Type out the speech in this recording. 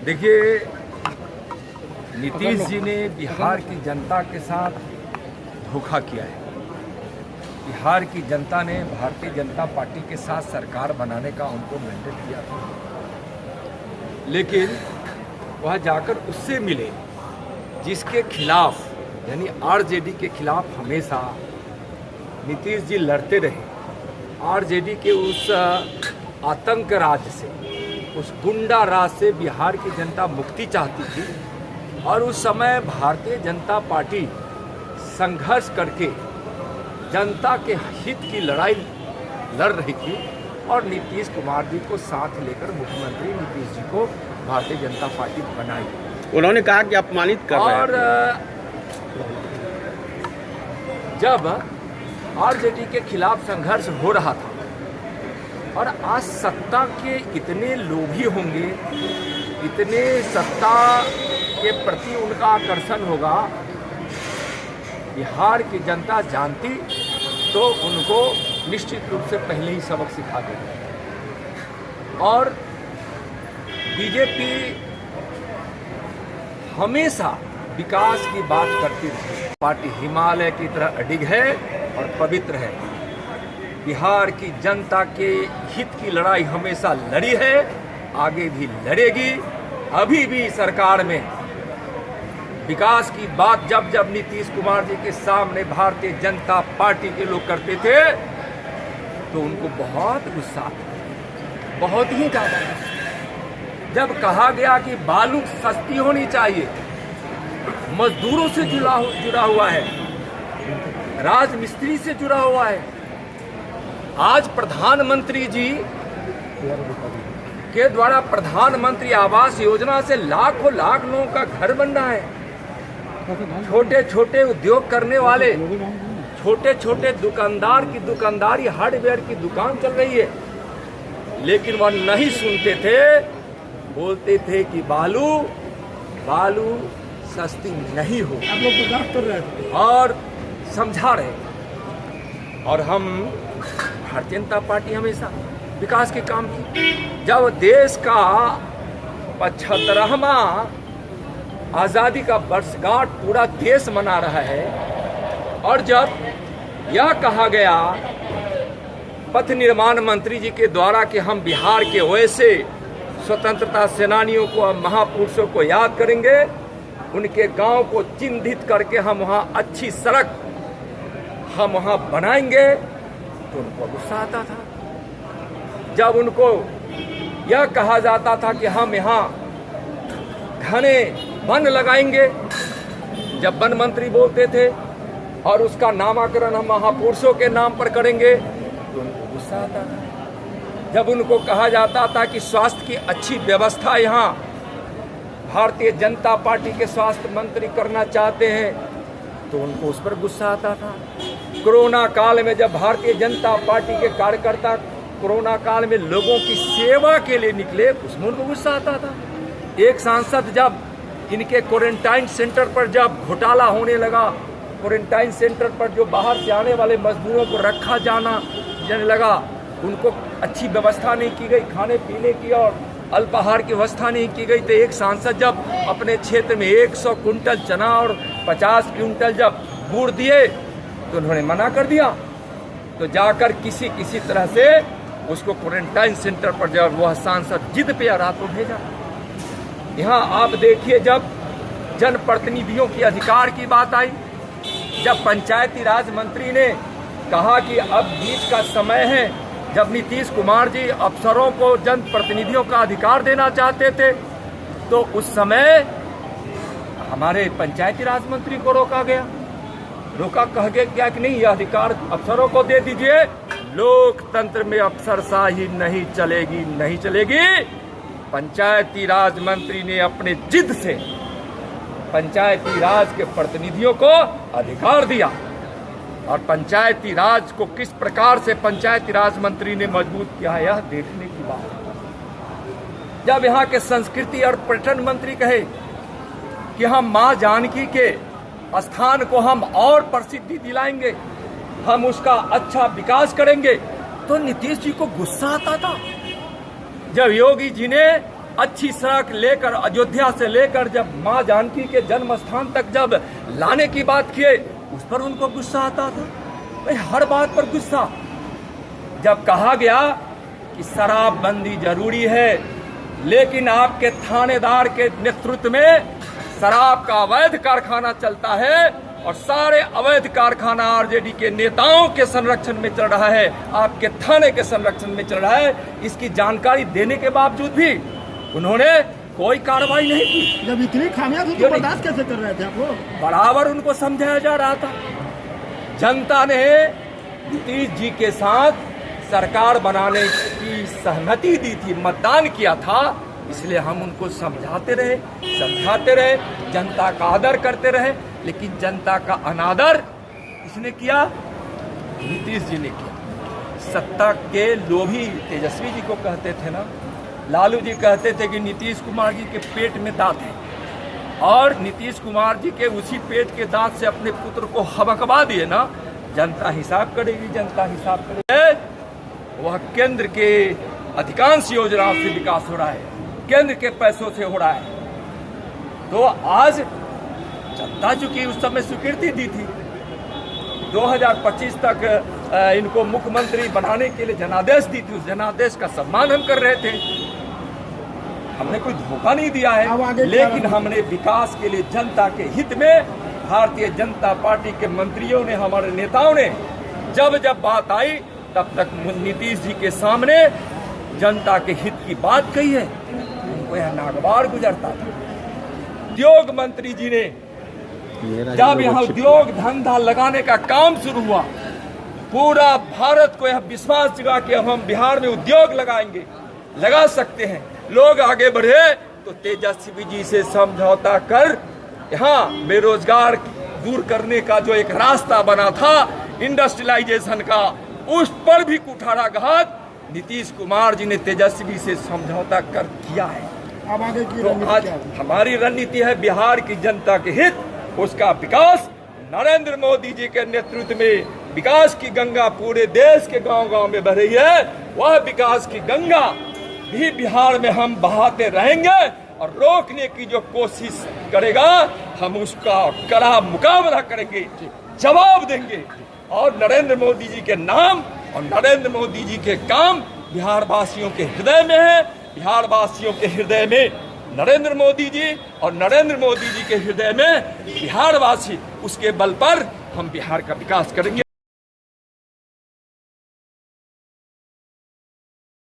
देखिए, नीतीश जी ने बिहार की जनता के साथ धोखा किया है। बिहार की जनता ने भारतीय जनता पार्टी के साथ सरकार बनाने का उनको मैंडेट दिया था, लेकिन वह जाकर उससे मिले जिसके खिलाफ, यानी आरजेडी के खिलाफ हमेशा नीतीश जी लड़ते रहे। आरजेडी के उस आतंक राज से, उस गुंडा राज से बिहार की जनता मुक्ति चाहती थी और उस समय भारतीय जनता पार्टी संघर्ष करके जनता के हित की लड़ाई लड़ रही थी और नीतीश कुमार जी को साथ लेकर मुख्यमंत्री नीतीश जी को भारतीय जनता पार्टी बनाई। उन्होंने कहा कि अपमानित कर रहे हैं। और जब आरजेडी के खिलाफ संघर्ष हो रहा था और आज सत्ता के इतने लोभी होंगे, इतने सत्ता के प्रति उनका आकर्षण होगा, बिहार की जनता जानती तो उनको निश्चित रूप से पहले ही सबक सिखा देगी। और बीजेपी हमेशा विकास की बात करती रही। पार्टी हिमालय की तरह अडिग है और पवित्र है। बिहार की जनता के हित की लड़ाई हमेशा लड़ी है, आगे भी लड़ेगी। अभी भी सरकार में विकास की बात जब जब नीतीश कुमार जी के सामने भारतीय जनता पार्टी के लोग करते थे तो उनको बहुत गुस्सा, बहुत ही ज्यादा। जब कहा गया कि बालू सस्ती होनी चाहिए, मजदूरों से जुड़ा हुआ है, राजमिस्त्री से जुड़ा हुआ है। आज प्रधानमंत्री जी के द्वारा प्रधानमंत्री आवास योजना से लाखों लाख लोगों का घर बन रहा है। छोटे छोटे उद्योग करने वाले, छोटे छोटे दुकानदार की दुकानदारी, हार्डवेयर की दुकान चल रही है, लेकिन वह नहीं सुनते थे। बोलते थे कि बालू सस्ती नहीं हो। आप लोग बर्दाश्त कर रहे थे और समझा रहे। और हम भारतीय जनता पार्टी हमेशा विकास के काम की। जब देश का 75वां आज़ादी का वर्षगांठ पूरा देश मना रहा है और जब यह कहा गया पथ निर्माण मंत्री जी के द्वारा कि हम बिहार के वैसे स्वतंत्रता सेनानियों को, महापुरुषों को याद करेंगे, उनके गांव को चिन्हित करके हम वहां अच्छी सड़क हम वहां बनाएंगे, तो उनको गुस्सा आता था। जब उनको यह कहा जाता था कि हम यहाँ घने वन लगाएंगे, जब वन मंत्री बोलते थे और उसका नामकरण हम महापुरुषों के नाम पर करेंगे, तो उनको गुस्सा आता था। जब उनको कहा जाता था कि स्वास्थ्य की अच्छी व्यवस्था यहाँ भारतीय जनता पार्टी के स्वास्थ्य मंत्री करना चाहते हैं, तो उनको उस पर गुस्सा आता था। कोरोना काल में जब भारतीय जनता पार्टी के कार्यकर्ता कोरोना काल में लोगों की सेवा के लिए निकले, उसमें उनको गुस्सा आता था। एक सांसद जब इनके क्वारंटाइन सेंटर पर जब घोटाला होने लगा, क्वारंटाइन सेंटर पर जो बाहर से आने वाले मजदूरों को रखा जाने लगा, उनको अच्छी व्यवस्था नहीं की गई, खाने पीने की और अल्पाहार की व्यवस्था नहीं की गई, तो एक सांसद जब अपने क्षेत्र में 100 कुंटल चना और 50 क्विंटल जब गुड़ दिए तो उन्होंने मना कर दिया। तो जाकर किसी तरह से उसको क्वारंटाइन सेंटर पर जब वह सांसद जिद पे रातों भेजा। यहाँ आप देखिए, जब जनप्रतिनिधियों की अधिकार की बात आई, जब पंचायती राज मंत्री ने कहा कि अब बीच का समय है, जब नीतीश कुमार जी अफसरों को जनप्रतिनिधियों का अधिकार देना चाहते थे, तो उस समय हमारे पंचायती राज मंत्री को रोका गया। कह गया कि नहीं, यह अधिकार अफसरों को दे दीजिए। लोकतंत्र में अफसरशाही नहीं चलेगी, नहीं चलेगी। पंचायती राज मंत्री ने अपने जिद से पंचायती राज के प्रतिनिधियों को अधिकार दिया। और पंचायती राज को किस प्रकार से पंचायती राज मंत्री ने मजबूत किया है, यह देखने की बात है। जब यहाँ के संस्कृति और पर्यटन मंत्री कहे कि हम मां जानकी के स्थान को हम और प्रसिद्धि दिलाएंगे, हम उसका अच्छा विकास करेंगे, तो नीतीश जी को गुस्सा आता था। जब योगी जी ने अच्छी सड़क लेकर अयोध्या से लेकर जब माँ जानकी के जन्म स्थान तक जब लाने की बात किए, उस पर उनको गुस्सा आता था। भाई हर बात पर गुस्सा। जब कहा गया कि शराबबंदी जरूरी है, लेकिन आपके थानेदार के नेतृत्व में शराब का अवैध कारखाना चलता है और सारे अवैध कारखाना आरजेडी के नेताओं के संरक्षण में चल रहा है, आपके थाने के संरक्षण में चल रहा है, इसकी जानकारी देने के बावजूद भी उन्होंने कोई कार्रवाई नहीं की। जब इतनी खामियां थी तो बर्दाश्त कैसे कर रहे थे आप लोग? बराबर उनको समझाया जा रहा था। जनता ने नीतीश जी के साथ सरकार बनाने की सहमति दी थी, मतदान किया था, इसलिए हम उनको समझाते रहे, जनता का आदर करते रहे। लेकिन जनता का अनादर किसने किया? नीतीश जी ने किया। सत्ता के लोभी तेजस्वी जी को कहते थे ना, लालू जी कहते थे कि नीतीश कुमार जी के पेट में दांत है, और नीतीश कुमार जी के उसी पेट के दांत से अपने पुत्र को हबकवा दिए ना। जनता हिसाब करेगी, जनता हिसाब करेगी। वह केंद्र के अधिकांश योजनाओं से विकास हो रहा है, केंद्र के पैसों से हो रहा है। तो आज जनता चूंकि उस समय स्वीकृति दी थी, 2025 तक इनको मुख्यमंत्री बनाने के लिए जनादेश दी थी, उस जनादेश का सम्मान हम कर रहे थे। हमने कोई धोखा नहीं दिया है, लेकिन हमने विकास के लिए जनता के हित में भारतीय जनता पार्टी के मंत्रियों ने, हमारे नेताओं ने जब जब बात आई तब तक नीतीश जी के सामने जनता के हित की बात कही है। उनको यह नागवार गुजरता था। उद्योग मंत्री जी ने जब यहाँ उद्योग धंधा लगाने का काम शुरू हुआ, पूरा भारत को यह विश्वास जगा कि अब हम बिहार में उद्योग लगाएंगे, लगा सकते हैं। लोग आगे बढ़े तो तेजस्वी जी से समझौता कर यहाँ बेरोजगार दूर करने का जो एक रास्ता बना था इंडस्ट्रियलाइजेशन का, उस पर भी कुठाराघात नीतीश कुमार जी ने तेजस्वी से समझौता कर किया है। अब आगे की तो आज हमारी रणनीति है बिहार की जनता के हित, उसका विकास। नरेंद्र मोदी जी के नेतृत्व में विकास की गंगा पूरे देश के गांव-गांव में बह रही है। वह विकास की गंगा भी बिहार में हम बहाते रहेंगे, और रोकने की जो कोशिश करेगा हम उसका कड़ा मुकाबला करेंगे, जवाब देंगे। और नरेंद्र मोदी जी के नाम और नरेंद्र मोदी जी के काम बिहार वासियों के हृदय में है। बिहार वासियों के हृदय में नरेंद्र मोदी जी और नरेंद्र मोदी जी के हृदय में बिहार वासी, उसके बल पर हम बिहार का विकास करेंगे।